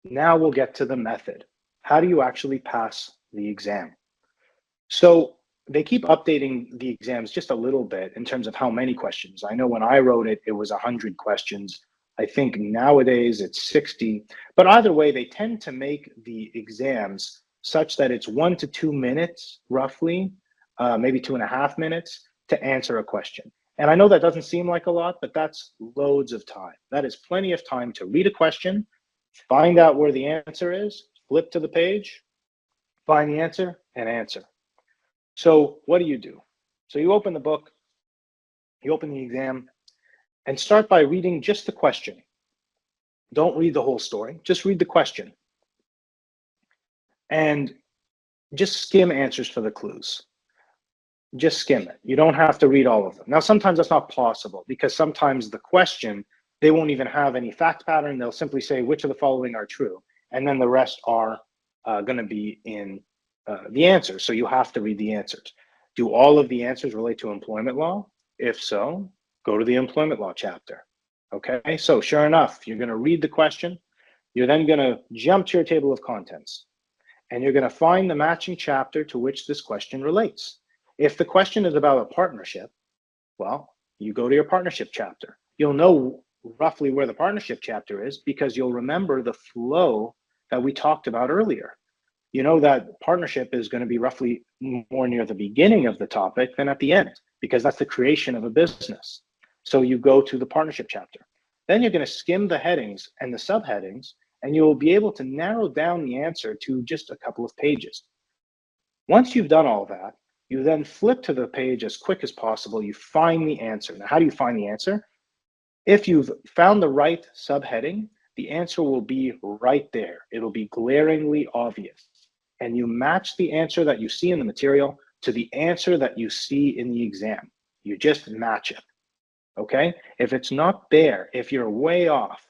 Now we'll get to the method. How do you actually pass the exam? So they keep updating the exams just a little bit in terms of how many questions. I know when I wrote it, it was 100 questions. I think nowadays it's 60. But either way, they tend to make the exams such that it's 1 to 2 minutes, roughly, maybe 2.5 minutes to answer a question. And I know that doesn't seem like a lot, but that's loads of time. That is plenty of time to read a question, find out where the answer is, flip to the page, find the answer, and answer. So what do? So you open the book, you open the exam, and start by reading just the question. Don't read the whole story, just read the question. And just skim answers for the clues. Just skim it. You don't have to read all of them. Now, sometimes that's not possible because sometimes the question, they won't even have any fact pattern. They'll simply say, which of the following are true? And then the rest are going to be in the answers. So you have to read the answers. Do all of the answers relate to employment law? If so, go to the employment law chapter. Okay, so sure enough, you're going to read the question. You're then going to jump to your table of contents, and you're going to find the matching chapter to which this question relates. If the question is about a partnership, well, you go to your partnership chapter. You'll know roughly where the partnership chapter is because you'll remember the flow that we talked about earlier. You know that partnership is going to be roughly more near the beginning of the topic than at the end, because that's the creation of a business. So you go to the partnership chapter. Then you're going to skim the headings and the subheadings, and you'll be able to narrow down the answer to just a couple of pages. Once you've done all that, you then flip to the page as quick as possible. You find the answer. Now, how do you find the answer? If you've found the right subheading, the answer will be right there. It'll be glaringly obvious. And you match the answer that you see in the material to the answer that you see in the exam. You just match it. Okay? If it's not there, if you're way off,